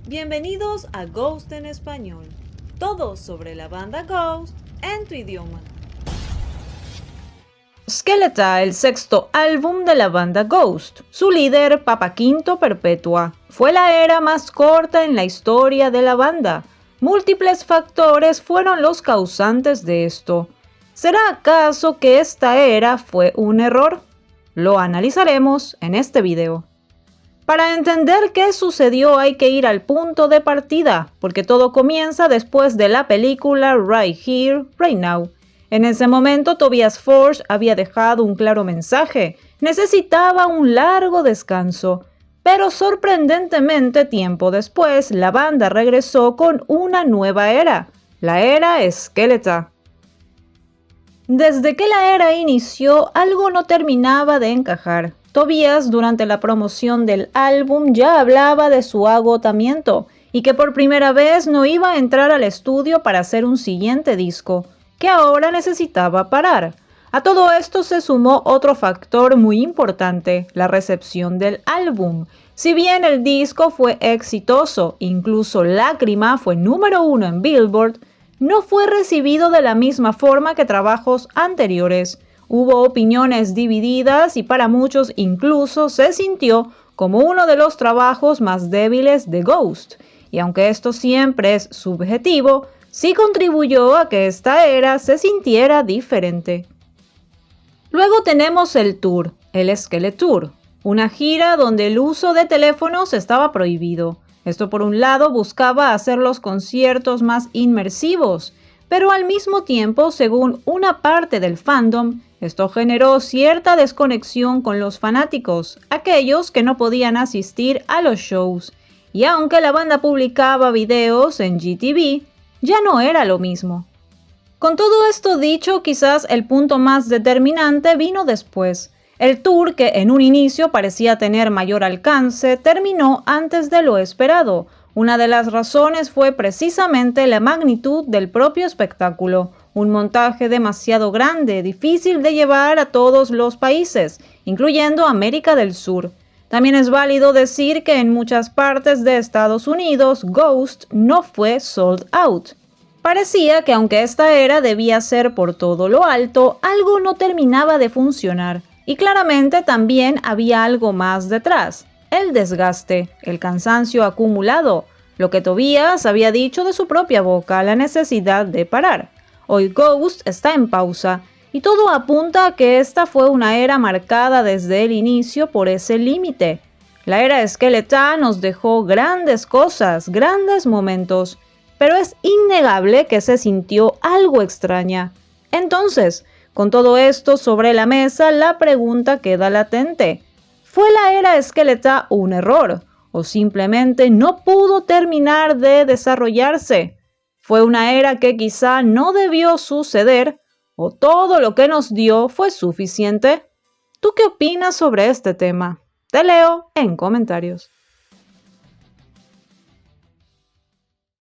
Bienvenidos a Ghost en Español. Todo sobre la banda Ghost en tu idioma. Skeletal, el sexto álbum de la banda Ghost. Su líder, Papa Quinto Perpetua, fue la era más corta en la historia de la banda. Múltiples factores fueron los causantes de esto. ¿Será acaso que esta era fue un error? Lo analizaremos en este video. Para entender qué sucedió hay que ir al punto de partida, porque todo comienza después de la película Right Here, Right Now. En ese momento Tobias Forge había dejado un claro mensaje: necesitaba un largo descanso. Pero sorprendentemente tiempo después la banda regresó con una nueva era, la era Skeletal. Desde que la era inició, algo no terminaba de encajar. Tobias, durante la promoción del álbum, ya hablaba de su agotamiento y que por primera vez no iba a entrar al estudio para hacer un siguiente disco, que ahora necesitaba parar. A todo esto se sumó otro factor muy importante: la recepción del álbum. Si bien el disco fue exitoso, incluso Lágrima fue número 1 en Billboard, no fue recibido de la misma forma que trabajos anteriores. Hubo opiniones divididas y para muchos incluso se sintió como uno de los trabajos más débiles de Ghost. Y aunque esto siempre es subjetivo, sí contribuyó a que esta era se sintiera diferente. Luego tenemos el tour, el Skeletor, una gira donde el uso de teléfonos estaba prohibido. Esto por un lado buscaba hacer los conciertos más inmersivos, pero al mismo tiempo, según una parte del fandom, esto generó cierta desconexión con los fanáticos, aquellos que no podían asistir a los shows. Y aunque la banda publicaba videos en GTV, ya no era lo mismo. Con todo esto dicho, quizás el punto más determinante vino después. El tour, que en un inicio parecía tener mayor alcance, terminó antes de lo esperado. Una de las razones fue precisamente la magnitud del propio espectáculo. Un montaje demasiado grande, difícil de llevar a todos los países, incluyendo América del Sur. También es válido decir que en muchas partes de Estados Unidos, Ghost no fue sold out. Parecía que aunque esta era debía ser por todo lo alto, algo no terminaba de funcionar. Y claramente también había algo más detrás: el desgaste, el cansancio acumulado, lo que Tobias había dicho de su propia boca, la necesidad de parar. Hoy Ghost está en pausa, y todo apunta a que esta fue una era marcada desde el inicio por ese límite. La era Skeletal nos dejó grandes cosas, grandes momentos, pero es innegable que se sintió algo extraña. Entonces, con todo esto sobre la mesa, la pregunta queda latente: ¿fue la era Skeletal un error? ¿O simplemente no pudo terminar de desarrollarse? ¿Fue una era que quizá no debió suceder? ¿O todo lo que nos dio fue suficiente? ¿Tú qué opinas sobre este tema? Te leo en comentarios.